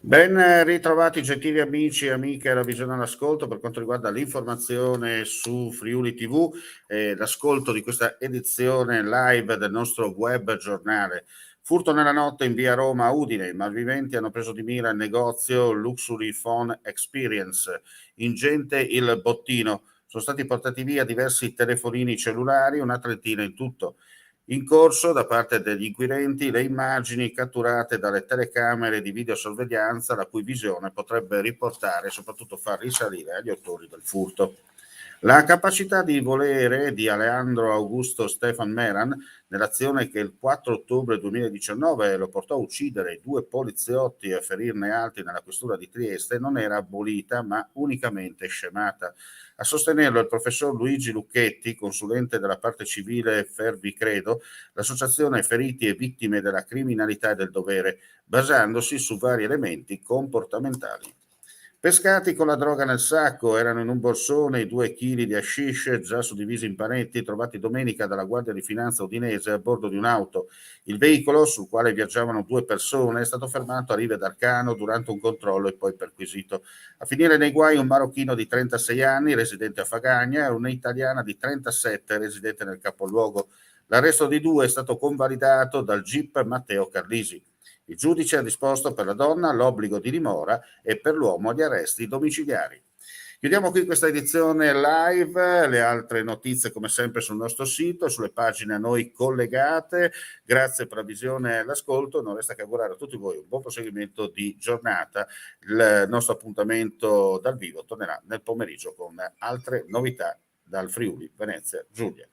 Ben ritrovati gentili amici e amiche alla Visione all'Ascolto per quanto riguarda l'informazione su Friuli TV e l'ascolto di questa edizione live del nostro web giornale. Furto nella notte in via Roma a Udine, i malviventi hanno preso di mira il negozio Luxury Phone Experience, ingente il bottino, sono stati portati via diversi telefonini cellulari, una trentina in tutto. In corso, da parte degli inquirenti, le immagini catturate dalle telecamere di videosorveglianza, la cui visione potrebbe riportare e soprattutto far risalire agli autori del furto. La capacità di volere di Alejandro Augusto Stefan Meran, nell'azione che il 4 ottobre 2019 lo portò a uccidere due poliziotti e a ferirne altri nella questura di Trieste, non era abolita ma unicamente scemata. A sostenerlo il professor Luigi Lucchetti, consulente della parte civile Fervi Credo, l'associazione Feriti e Vittime della Criminalità e del Dovere, basandosi su vari elementi comportamentali. Pescati con la droga nel sacco, erano in un borsone i 2 chili di hashish già suddivisi in panetti trovati domenica dalla Guardia di Finanza udinese a bordo di un'auto. Il veicolo, sul quale viaggiavano 2 persone, è stato fermato a Rive d'Arcano durante un controllo e poi perquisito. A finire nei guai un marocchino di 36 anni, residente a Fagagna, e un'italiana di 37, residente nel capoluogo. L'arresto di 2 è stato convalidato dal GIP Matteo Carlisi. Il giudice ha disposto per la donna l'obbligo di dimora e per l'uomo gli arresti domiciliari. Chiudiamo qui questa edizione live, le altre notizie come sempre sul nostro sito, sulle pagine a noi collegate. Grazie per la visione e l'ascolto, non resta che augurare a tutti voi un buon proseguimento di giornata. Il nostro appuntamento dal vivo tornerà nel pomeriggio con altre novità dal Friuli, Venezia, Giulia.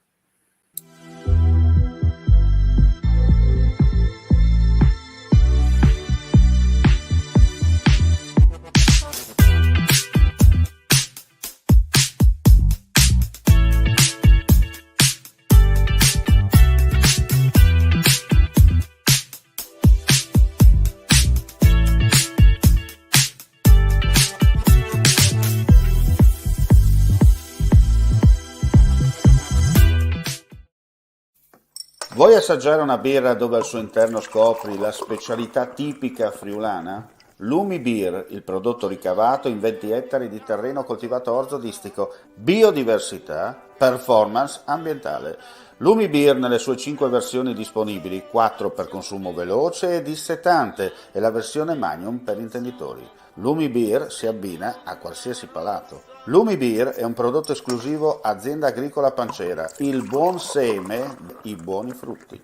Vuoi assaggiare una birra dove al suo interno scopri la specialità tipica friulana? Lumi Beer, il prodotto ricavato in 20 ettari di terreno coltivato orzodistico, biodiversità, performance ambientale. Lumi Beer nelle sue 5 versioni disponibili, 4 per consumo veloce e dissetante e la versione Magnum per intenditori. Lumi Beer si abbina a qualsiasi palato. Lumi Beer è un prodotto esclusivo Azienda Agricola Pancera, il buon seme, i buoni frutti.